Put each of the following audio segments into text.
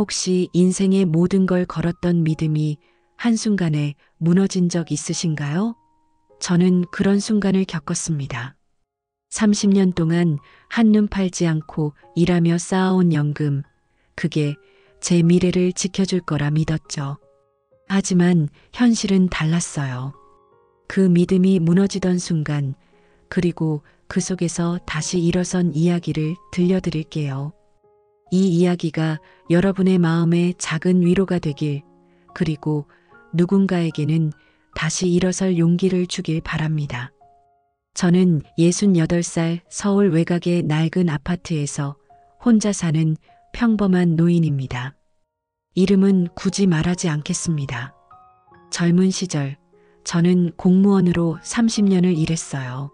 혹시 인생의 모든 걸 걸었던 믿음이 한순간에 무너진 적 있으신가요? 저는 그런 순간을 겪었습니다. 30년 동안 한눈 팔지 않고 일하며 쌓아온 연금, 그게 제 미래를 지켜줄 거라 믿었죠. 하지만 현실은 달랐어요. 그 믿음이 무너지던 순간, 그리고 그 속에서 다시 일어선 이야기를 들려드릴게요. 이 이야기가 여러분의 마음에 작은 위로가 되길, 그리고 누군가에게는 다시 일어설 용기를 주길 바랍니다. 저는 68살 서울 외곽의 낡은 아파트에서 혼자 사는 평범한 노인입니다. 이름은 굳이 말하지 않겠습니다. 젊은 시절, 저는 공무원으로 30년을 일했어요.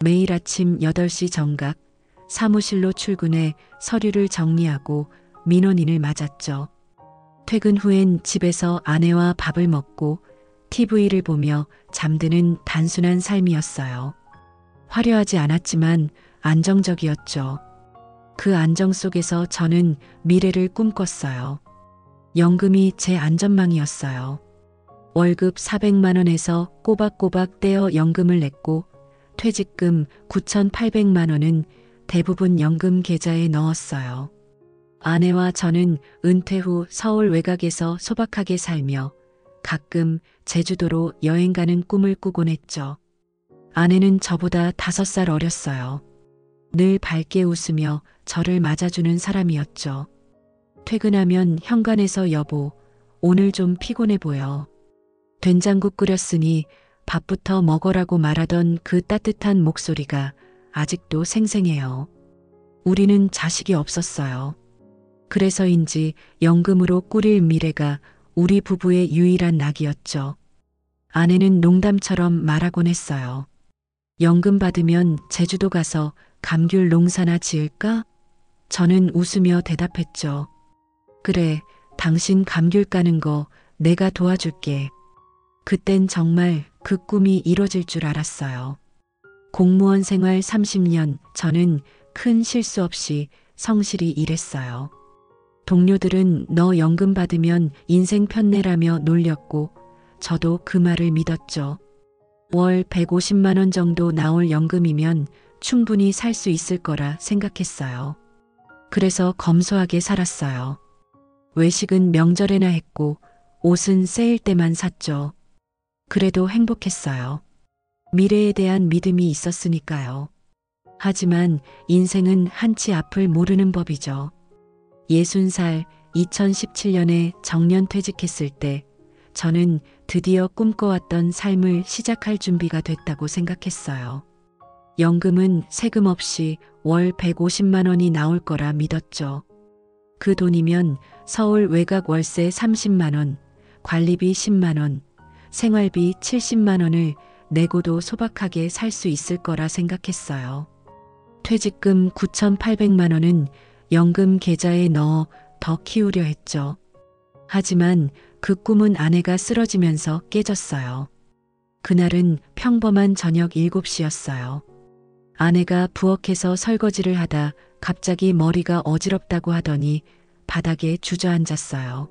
매일 아침 8시 정각, 사무실로 출근해 서류를 정리하고 민원인을 맞았죠. 퇴근 후엔 집에서 아내와 밥을 먹고 TV를 보며 잠드는 단순한 삶이었어요. 화려하지 않았지만 안정적이었죠. 그 안정 속에서 저는 미래를 꿈꿨어요. 연금이 제 안전망이었어요. 월급 400만 원에서 꼬박꼬박 떼어 연금을 냈고 퇴직금 9,800만 원은 대부분 연금 계좌에 넣었어요. 아내와 저는 은퇴 후 서울 외곽에서 소박하게 살며 가끔 제주도로 여행 가는 꿈을 꾸곤 했죠. 아내는 저보다 5살 어렸어요. 늘 밝게 웃으며 저를 맞아주는 사람이었죠. 퇴근하면 현관에서 여보, 오늘 좀 피곤해 보여. 된장국 끓였으니 밥부터 먹으라고 말하던 그 따뜻한 목소리가 아직도 생생해요. 우리는 자식이 없었어요. 그래서인지 연금으로 꾸릴 미래가 우리 부부의 유일한 낙이었죠. 아내는 농담처럼 말하곤 했어요. 연금 받으면 제주도 가서 감귤 농사나 지을까? 저는 웃으며 대답했죠. 그래, 당신 감귤 까는 거 내가 도와줄게. 그땐 정말 그 꿈이 이뤄질 줄 알았어요. 공무원 생활 30년, 저는 큰 실수 없이 성실히 일했어요. 동료들은 너 연금 받으면 인생 편내라며 놀렸고 저도 그 말을 믿었죠. 월 150만 원 정도 나올 연금이면 충분히 살 수 있을 거라 생각했어요. 그래서 검소하게 살았어요. 외식은 명절에나 했고 옷은 세일 때만 샀죠. 그래도 행복했어요. 미래에 대한 믿음이 있었으니까요. 하지만 인생은 한치 앞을 모르는 법이죠. 60살 2017년에 정년 퇴직했을 때 저는 드디어 꿈꿔왔던 삶을 시작할 준비가 됐다고 생각했어요. 연금은 세금 없이 월 150만 원이 나올 거라 믿었죠. 그 돈이면 서울 외곽 월세 30만 원, 관리비 10만 원, 생활비 70만 원을 내고도 소박하게 살 수 있을 거라 생각했어요. 퇴직금 9,800만 원은 연금 계좌에 넣어 더 키우려 했죠. 하지만 그 꿈은 아내가 쓰러지면서 깨졌어요. 그날은 평범한 저녁 7시였어요. 아내가 부엌에서 설거지를 하다 갑자기 머리가 어지럽다고 하더니 바닥에 주저앉았어요.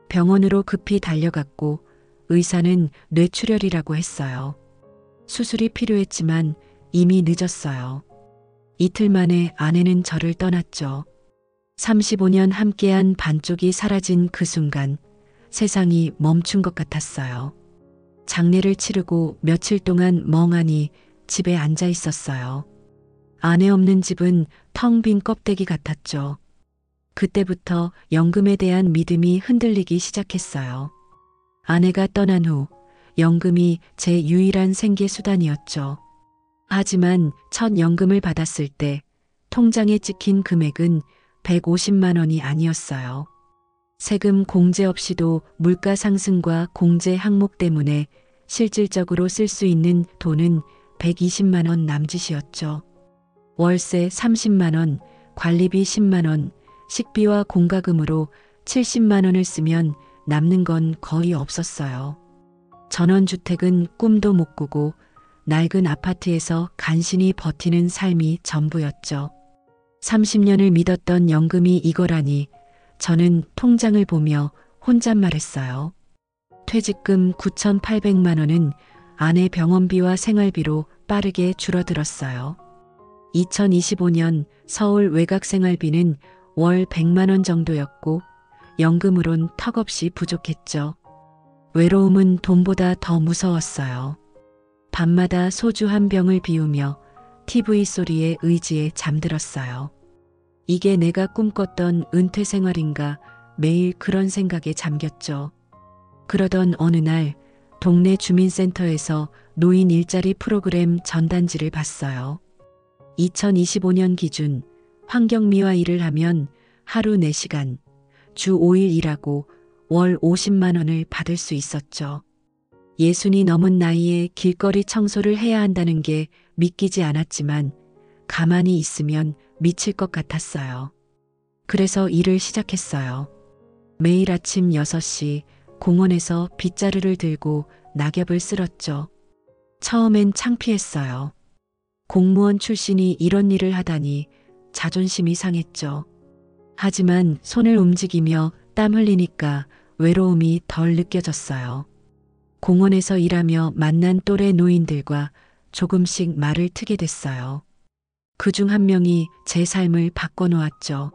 병원으로 급히 달려갔고 의사는 뇌출혈이라고 했어요. 수술이 필요했지만 이미 늦었어요. 이틀 만에 아내는 저를 떠났죠. 35년 함께한 반쪽이 사라진 그 순간 세상이 멈춘 것 같았어요. 장례를 치르고 며칠 동안 멍하니 집에 앉아 있었어요. 아내 없는 집은 텅 빈 껍데기 같았죠. 그때부터 연금에 대한 믿음이 흔들리기 시작했어요. 아내가 떠난 후 연금이 제 유일한 생계 수단이었죠. 하지만 첫 연금을 받았을 때 통장에 찍힌 금액은 150만 원이 아니었어요. 세금 공제 없이도 물가 상승과 공제 항목 때문에 실질적으로 쓸 수 있는 돈은 120만 원 남짓이었죠. 월세 30만 원, 관리비 10만 원, 식비와 공과금으로 70만 원을 쓰면 남는 건 거의 없었어요. 전원주택은 꿈도 못 꾸고 낡은 아파트에서 간신히 버티는 삶이 전부였죠. 30년을 믿었던 연금이 이거라니 저는 통장을 보며 혼잣말했어요. 퇴직금 9,800만 원은 아내 병원비와 생활비로 빠르게 줄어들었어요. 2025년 서울 외곽 생활비는 월 100만 원 정도였고 연금으론 턱없이 부족했죠. 외로움은 돈보다 더 무서웠어요. 밤마다 소주 한 병을 비우며 TV 소리에 의지에 잠들었어요. 이게 내가 꿈꿨던 은퇴 생활인가 매일 그런 생각에 잠겼죠. 그러던 어느 날 동네 주민센터에서 노인 일자리 프로그램 전단지를 봤어요. 2025년 기준 환경미화 일을 하면 하루 4시간, 주 5일 일하고 월 50만 원을 받을 수 있었죠. 60이 넘은 나이에 길거리 청소를 해야 한다는 게 믿기지 않았지만 가만히 있으면 미칠 것 같았어요. 그래서 일을 시작했어요. 매일 아침 6시 공원에서 빗자루를 들고 낙엽을 쓸었죠. 처음엔 창피했어요. 공무원 출신이 이런 일을 하다니 자존심이 상했죠. 하지만 손을 움직이며 땀 흘리니까 외로움이 덜 느껴졌어요. 공원에서 일하며 만난 또래 노인들과 조금씩 말을 트게 됐어요. 그중 한 명이 제 삶을 바꿔놓았죠.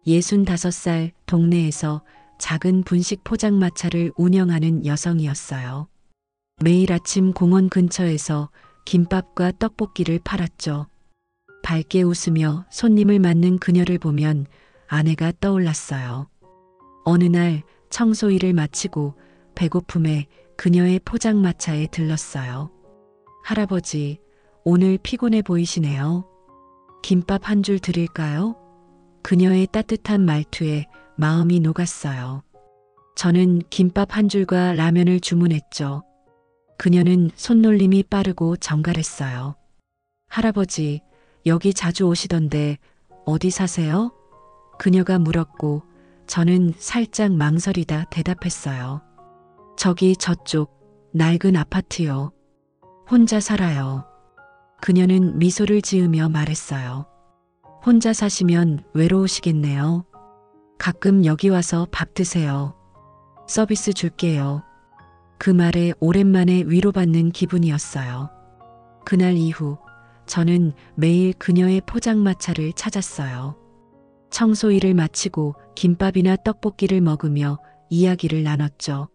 65살 동네에서 작은 분식 포장마차를 운영하는 여성이었어요. 매일 아침 공원 근처에서 김밥과 떡볶이를 팔았죠. 밝게 웃으며 손님을 맞는 그녀를 보면 아내가 떠올랐어요. 어느 날 청소 일을 마치고 배고픔에 그녀의 포장마차에 들렀어요. 할아버지, 오늘 피곤해 보이시네요. 김밥 한 줄 드릴까요? 그녀의 따뜻한 말투에 마음이 녹았어요. 저는 김밥 한 줄과 라면을 주문했죠. 그녀는 손놀림이 빠르고 정갈했어요. 할아버지, 여기 자주 오시던데 어디 사세요? 그녀가 물었고 저는 살짝 망설이다 대답했어요. 저기 저쪽 낡은 아파트요. 혼자 살아요. 그녀는 미소를 지으며 말했어요. 혼자 사시면 외로우시겠네요. 가끔 여기 와서 밥 드세요. 서비스 줄게요. 그 말에 오랜만에 위로받는 기분이었어요. 그날 이후 저는 매일 그녀의 포장마차를 찾았어요. 청소 일을 마치고 김밥이나 떡볶이를 먹으며 이야기를 나눴죠.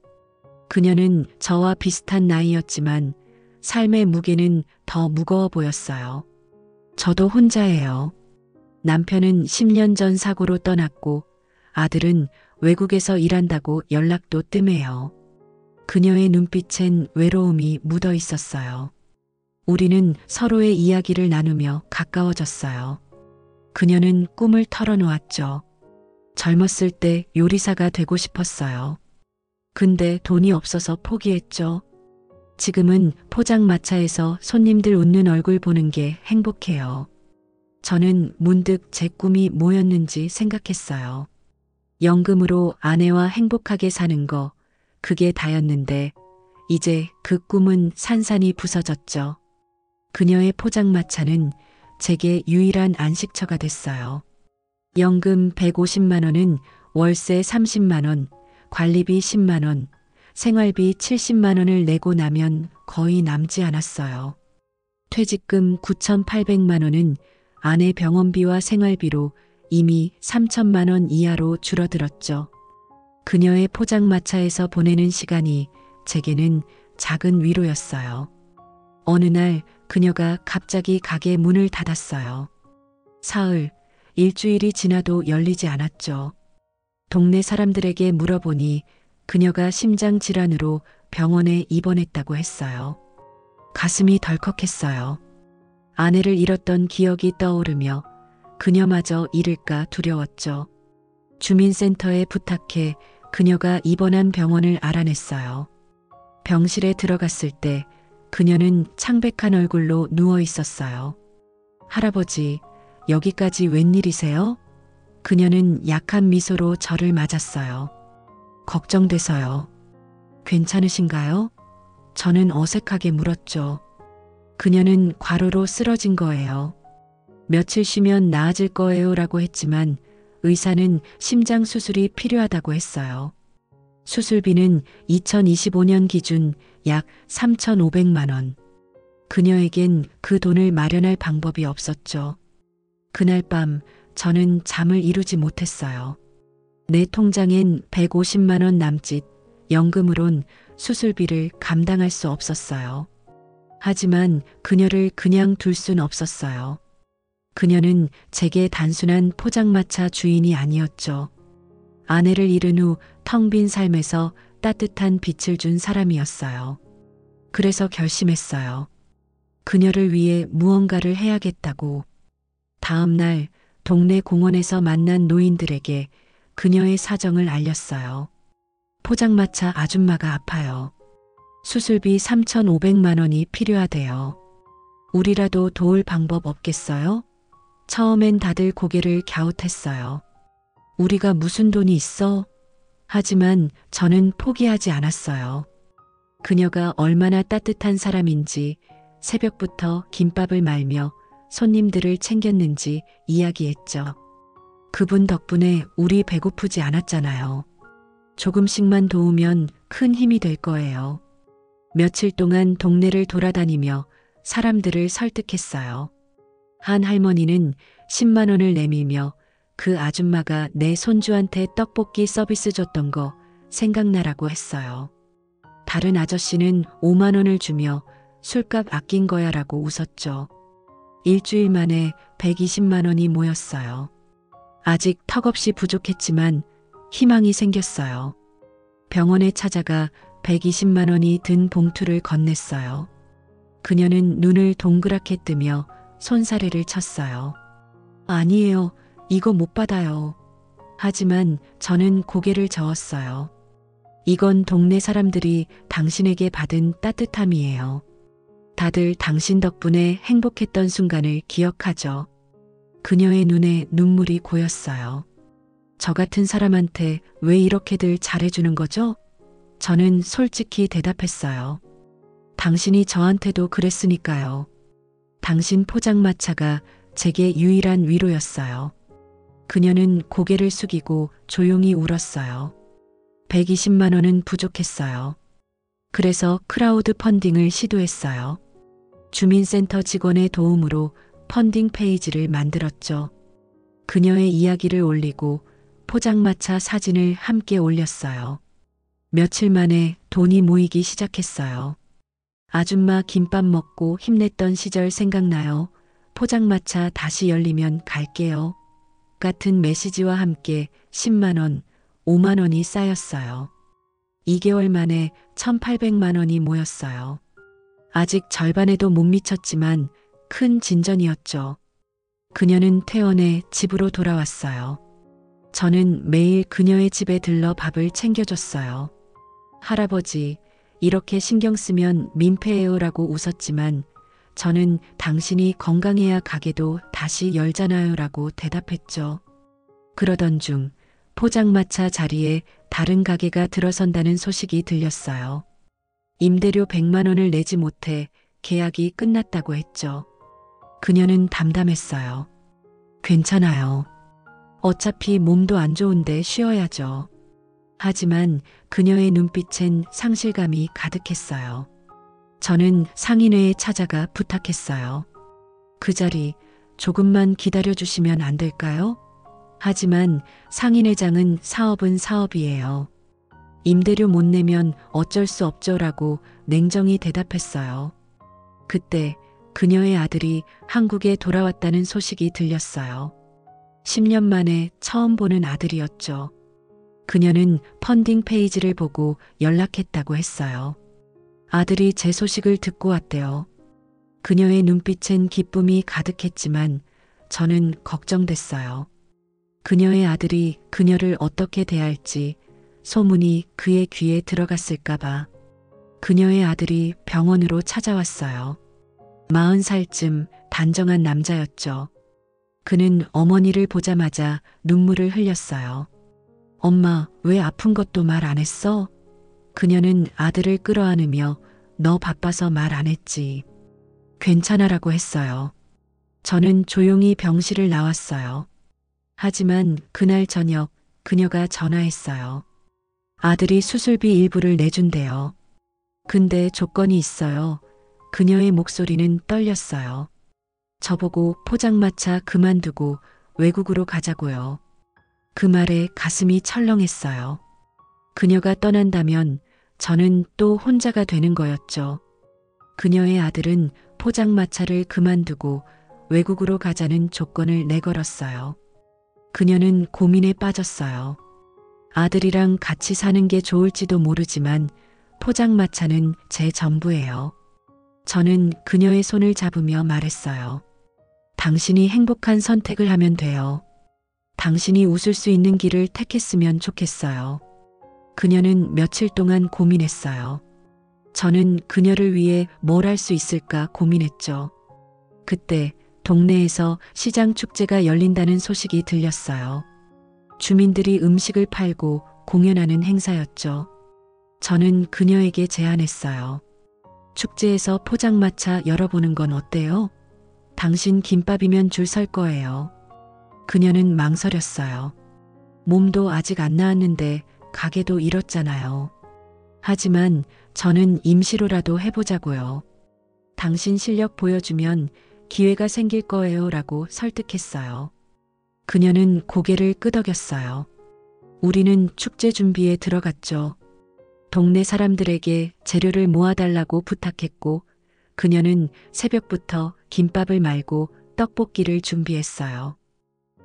그녀는 저와 비슷한 나이였지만 삶의 무게는 더 무거워 보였어요. 저도 혼자예요. 남편은 10년 전 사고로 떠났고 아들은 외국에서 일한다고 연락도 뜸해요. 그녀의 눈빛엔 외로움이 묻어 있었어요. 우리는 서로의 이야기를 나누며 가까워졌어요. 그녀는 꿈을 털어놓았죠. 젊었을 때 요리사가 되고 싶었어요. 근데 돈이 없어서 포기했죠. 지금은 포장마차에서 손님들 웃는 얼굴 보는 게 행복해요. 저는 문득 제 꿈이 뭐였는지 생각했어요. 연금으로 아내와 행복하게 사는 거, 그게 다였는데 이제 그 꿈은 산산이 부서졌죠. 그녀의 포장마차는 제게 유일한 안식처가 됐어요. 연금 150만 원은 월세 30만 원, 관리비 10만 원, 생활비 70만 원을 내고 나면 거의 남지 않았어요. 퇴직금 9,800만 원은 아내 병원비와 생활비로 이미 3천만 원 이하로 줄어들었죠. 그녀의 포장마차에서 보내는 시간이 제게는 작은 위로였어요. 어느 날 그녀가 갑자기 가게 문을 닫았어요. 사흘, 일주일이 지나도 열리지 않았죠. 동네 사람들에게 물어보니 그녀가 심장 질환으로 병원에 입원했다고 했어요. 가슴이 덜컥했어요. 아내를 잃었던 기억이 떠오르며 그녀마저 잃을까 두려웠죠. 주민센터에 부탁해 그녀가 입원한 병원을 알아냈어요. 병실에 들어갔을 때 그녀는 창백한 얼굴로 누워 있었어요. 할아버지, 여기까지 웬일이세요? 그녀는 약한 미소로 저를 맞았어요. 걱정돼서요. 괜찮으신가요? 저는 어색하게 물었죠. 그녀는 과로로 쓰러진 거예요. 며칠 쉬면 나아질 거예요 라고 했지만 의사는 심장 수술이 필요하다고 했어요. 수술비는 2025년 기준 약 3,500만 원. 그녀에겐 그 돈을 마련할 방법이 없었죠. 그날 밤 저는 잠을 이루지 못했어요. 내 통장엔 150만 원 남짓, 연금으론 수술비를 감당할 수 없었어요. 하지만 그녀를 그냥 둘 순 없었어요. 그녀는 제게 단순한 포장마차 주인이 아니었죠. 아내를 잃은 후 텅 빈 삶에서 따뜻한 빛을 준 사람이었어요. 그래서 결심했어요. 그녀를 위해 무언가를 해야겠다고. 다음 날 동네 공원에서 만난 노인들에게 그녀의 사정을 알렸어요. 포장마차 아줌마가 아파요. 수술비 3,500만 원이 필요하대요. 우리라도 도울 방법 없겠어요? 처음엔 다들 고개를 갸웃했어요. 우리가 무슨 돈이 있어? 하지만 저는 포기하지 않았어요. 그녀가 얼마나 따뜻한 사람인지 새벽부터 김밥을 말며 손님들을 챙겼는지 이야기했죠. 그분 덕분에 우리 배고프지 않았잖아요. 조금씩만 도우면 큰 힘이 될 거예요. 며칠 동안 동네를 돌아다니며 사람들을 설득했어요. 한 할머니는 10만 원을 내밀며 그 아줌마가 내 손주한테 떡볶이 서비스 줬던 거 생각나라고 했어요. 다른 아저씨는 5만 원을 주며 술값 아낀 거야 라고 웃었죠. 일주일 만에 120만 원이 모였어요. 아직 턱없이 부족했지만 희망이 생겼어요. 병원에 찾아가 120만 원이 든 봉투를 건넸어요. 그녀는 눈을 동그랗게 뜨며 손사래를 쳤어요. 아니에요. 이거 못 받아요. 하지만 저는 고개를 저었어요. 이건 동네 사람들이 당신에게 받은 따뜻함이에요. 다들 당신 덕분에 행복했던 순간을 기억하죠. 그녀의 눈에 눈물이 고였어요. 저 같은 사람한테 왜 이렇게들 잘해주는 거죠? 저는 솔직히 대답했어요. 당신이 저한테도 그랬으니까요. 당신 포장마차가 제게 유일한 위로였어요. 그녀는 고개를 숙이고 조용히 울었어요. 120만 원은 부족했어요. 그래서 크라우드 펀딩을 시도했어요. 주민센터 직원의 도움으로 펀딩 페이지를 만들었죠. 그녀의 이야기를 올리고 포장마차 사진을 함께 올렸어요. 며칠 만에 돈이 모이기 시작했어요. 아줌마 김밥 먹고 힘냈던 시절 생각나요? 포장마차 다시 열리면 갈게요. 같은 메시지와 함께 10만 원, 5만 원이 쌓였어요. 2개월 만에 1,800만 원이 모였어요. 아직 절반에도 못 미쳤지만 큰 진전이었죠. 그녀는 퇴원해 집으로 돌아왔어요. 저는 매일 그녀의 집에 들러 밥을 챙겨줬어요. 할아버지, 이렇게 신경 쓰면 민폐예요라고 웃었지만 저는 당신이 건강해야 가게도 다시 열잖아요라고 대답했죠. 그러던 중 포장마차 자리에 다른 가게가 들어선다는 소식이 들렸어요. 임대료 100만 원을 내지 못해 계약이 끝났다고 했죠. 그녀는 담담했어요. 괜찮아요. 어차피 몸도 안 좋은데 쉬어야죠. 하지만 그녀의 눈빛엔 상실감이 가득했어요. 저는 상인회에 찾아가 부탁했어요. 그 자리 조금만 기다려주시면 안 될까요? 하지만 상인회장은 사업은 사업이에요. 임대료 못 내면 어쩔 수 없죠라고 냉정히 대답했어요. 그때 그녀의 아들이 한국에 돌아왔다는 소식이 들렸어요. 10년 만에 처음 보는 아들이었죠. 그녀는 펀딩 페이지를 보고 연락했다고 했어요. 아들이 제 소식을 듣고 왔대요. 그녀의 눈빛엔 기쁨이 가득했지만 저는 걱정됐어요. 그녀의 아들이 그녀를 어떻게 대할지 소문이 그의 귀에 들어갔을까봐. 그녀의 아들이 병원으로 찾아왔어요. 40살쯤 단정한 남자였죠. 그는 어머니를 보자마자 눈물을 흘렸어요. 엄마, 왜 아픈 것도 말 안 했어? 그녀는 아들을 끌어안으며 너 바빠서 말 안 했지. 괜찮아라고 했어요. 저는 조용히 병실을 나왔어요. 하지만 그날 저녁 그녀가 전화했어요. 아들이 수술비 일부를 내준대요. 근데 조건이 있어요. 그녀의 목소리는 떨렸어요. 저보고 포장마차 그만두고 외국으로 가자고요. 그 말에 가슴이 철렁했어요. 그녀가 떠난다면 저는 또 혼자가 되는 거였죠. 그녀의 아들은 포장마차를 그만두고 외국으로 가자는 조건을 내걸었어요. 그녀는 고민에 빠졌어요. 아들이랑 같이 사는 게 좋을지도 모르지만 포장마차는 제 전부예요. 저는 그녀의 손을 잡으며 말했어요. 당신이 행복한 선택을 하면 돼요. 당신이 웃을 수 있는 길을 택했으면 좋겠어요. 그녀는 며칠 동안 고민했어요. 저는 그녀를 위해 뭘 할 수 있을까 고민했죠. 그때 동네에서 시장 축제가 열린다는 소식이 들렸어요. 주민들이 음식을 팔고 공연하는 행사였죠. 저는 그녀에게 제안했어요. 축제에서 포장마차 열어보는 건 어때요? 당신 김밥이면 줄 설 거예요. 그녀는 망설였어요. 몸도 아직 안 나았는데 가게도 잃었잖아요. 하지만 저는 임시로라도 해보자고요. 당신 실력 보여주면 기회가 생길 거예요 라고 설득했어요. 그녀는 고개를 끄덕였어요. 우리는 축제 준비에 들어갔죠. 동네 사람들에게 재료를 모아달라고 부탁했고 그녀는 새벽부터 김밥을 말고 떡볶이를 준비했어요.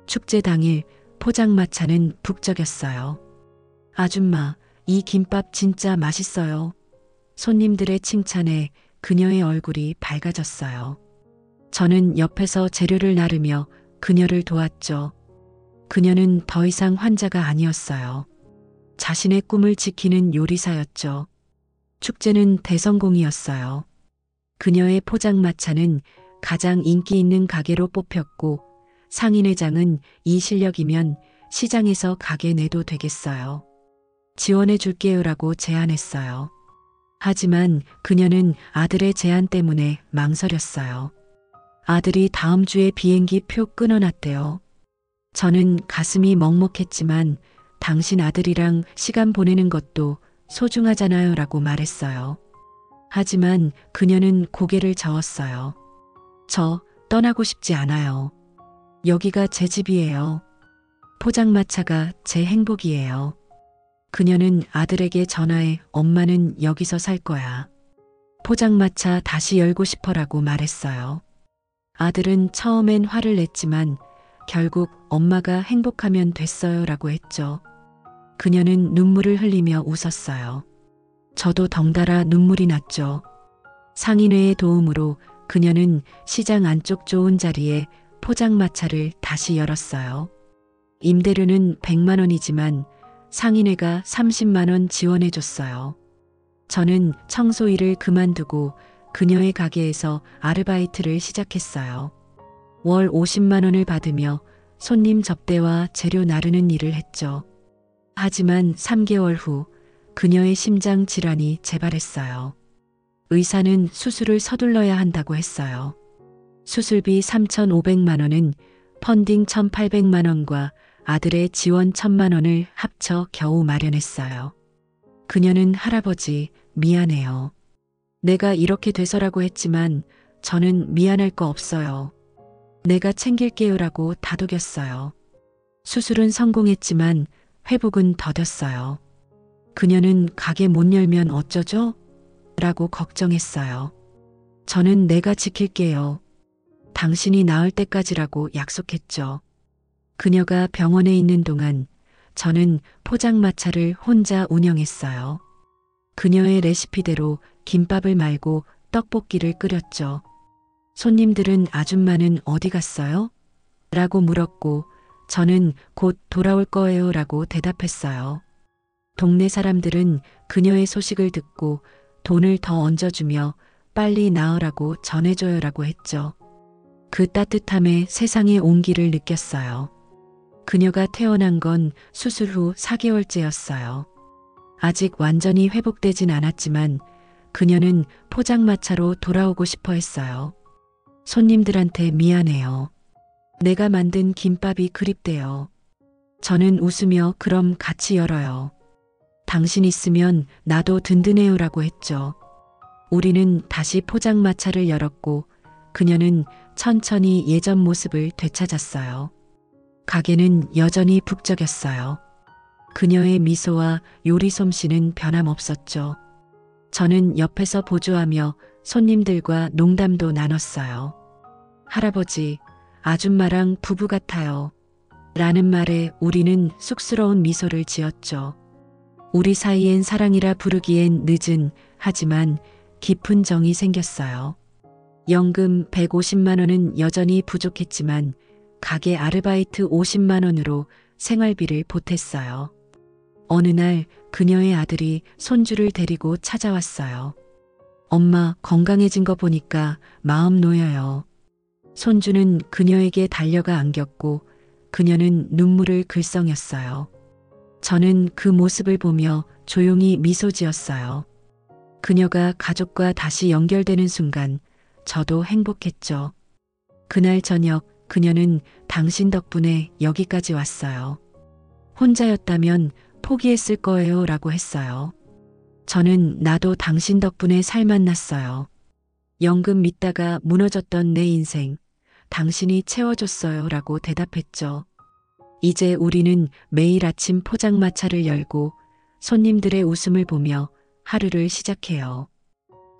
축제 당일 포장마차는 북적였어요. 아줌마, 이 김밥 진짜 맛있어요. 손님들의 칭찬에 그녀의 얼굴이 밝아졌어요. 저는 옆에서 재료를 나르며 그녀를 도왔죠. 그녀는 더 이상 환자가 아니었어요. 자신의 꿈을 지키는 요리사였죠. 축제는 대성공이었어요. 그녀의 포장마차는 가장 인기 있는 가게로 뽑혔고 상인회장은 이 실력이면 시장에서 가게 내도 되겠어요. 지원해 줄게요라고 제안했어요. 하지만 그녀는 아들의 제안 때문에 망설였어요. 아들이 다음 주에 비행기 표 끊어놨대요. 저는 가슴이 먹먹했지만 당신 아들이랑 시간 보내는 것도 소중하잖아요 라고 말했어요. 하지만 그녀는 고개를 저었어요. 저 떠나고 싶지 않아요. 여기가 제 집이에요. 포장마차가 제 행복이에요. 그녀는 아들에게 전화해 엄마는 여기서 살 거야. 포장마차 다시 열고 싶어라고 말했어요. 아들은 처음엔 화를 냈지만 결국 엄마가 행복하면 됐어요 라고 했죠. 그녀는 눈물을 흘리며 웃었어요. 저도 덩달아 눈물이 났죠. 상인회의 도움으로 그녀는 시장 안쪽 좋은 자리에 포장마차를 다시 열었어요. 임대료는 100만 원이지만 상인회가 30만 원 지원해 줬어요. 저는 청소 일을 그만두고 그녀의 가게에서 아르바이트를 시작했어요. 월 50만 원을 받으며 손님 접대와 재료 나르는 일을 했죠. 하지만 3개월 후 그녀의 심장 질환이 재발했어요. 의사는 수술을 서둘러야 한다고 했어요. 수술비 3,500만 원은 펀딩 1,800만 원과 아들의 지원 1,000만 원을 합쳐 겨우 마련했어요. 그녀는 할아버지, 미안해요. 내가 이렇게 돼서라고 했지만 저는 미안할 거 없어요. 내가 챙길게요라고 다독였어요. 수술은 성공했지만 회복은 더뎠어요. 그녀는 가게 못 열면 어쩌죠? 라고 걱정했어요. 저는 내가 지킬게요. 당신이 나을 때까지라고 약속했죠. 그녀가 병원에 있는 동안 저는 포장마차를 혼자 운영했어요. 그녀의 레시피대로 김밥을 말고 떡볶이를 끓였죠. 손님들은 아줌마는 어디 갔어요? 라고 물었고 저는 곧 돌아올 거예요 라고 대답했어요. 동네 사람들은 그녀의 소식을 듣고 돈을 더 얹어주며 빨리 나으라고 전해줘요라고 했죠. 그 따뜻함에 세상의 온기를 느꼈어요. 그녀가 태어난 건 수술 후 4개월째였어요. 아직 완전히 회복되진 않았지만 그녀는 포장마차로 돌아오고 싶어 했어요. 손님들한테 미안해요. 내가 만든 김밥이 그립대요. 저는 웃으며 그럼 같이 열어요. 당신 있으면 나도 든든해요라고 했죠. 우리는 다시 포장마차를 열었고 그녀는 천천히 예전 모습을 되찾았어요. 가게는 여전히 북적였어요. 그녀의 미소와 요리 솜씨는 변함없었죠. 저는 옆에서 보조하며 손님들과 농담도 나눴어요. 할아버지, 아줌마랑 부부 같아요. 라는 말에 우리는 쑥스러운 미소를 지었죠. 우리 사이엔 사랑이라 부르기엔 늦은 하지만 깊은 정이 생겼어요. 연금 150만 원은 여전히 부족했지만 가게 아르바이트 50만 원으로 생활비를 보탰어요. 어느 날 그녀의 아들이 손주를 데리고 찾아왔어요. 엄마 건강해진 거 보니까 마음 놓여요. 손주는 그녀에게 달려가 안겼고 그녀는 눈물을 글썽였어요. 저는 그 모습을 보며 조용히 미소 지었어요. 그녀가 가족과 다시 연결되는 순간 저도 행복했죠. 그날 저녁 그녀는 당신 덕분에 여기까지 왔어요. 혼자였다면 포기했을 거예요 라고 했어요. 저는 나도 당신 덕분에 살 만났어요. 연금 믿다가 무너졌던 내 인생, 당신이 채워줬어요 라고 대답했죠. 이제 우리는 매일 아침 포장마차를 열고 손님들의 웃음을 보며 하루를 시작해요.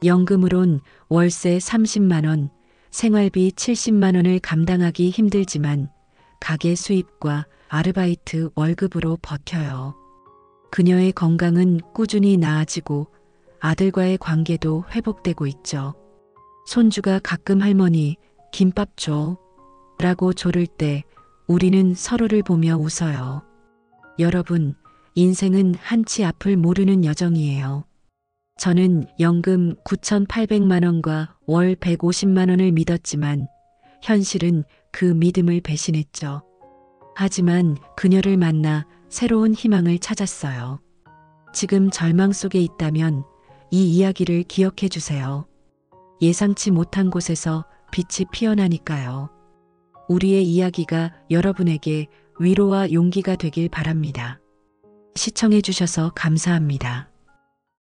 연금으론 월세 30만 원, 생활비 70만 원을 감당하기 힘들지만 가게 수입과 아르바이트 월급으로 버텨요. 그녀의 건강은 꾸준히 나아지고 아들과의 관계도 회복되고 있죠. 손주가 가끔 할머니, 김밥 줘. 라고 조를 때 우리는 서로를 보며 웃어요. 여러분, 인생은 한치 앞을 모르는 여정이에요. 저는 연금 9,800만 원과 월 150만 원을 믿었지만 현실은 그 믿음을 배신했죠. 하지만 그녀를 만나 새로운 희망을 찾았어요. 지금 절망 속에 있다면 이 이야기를 기억해 주세요. 예상치 못한 곳에서 빛이 피어나니까요. 우리의 이야기가 여러분에게 위로와 용기가 되길 바랍니다. 시청해 주셔서 감사합니다.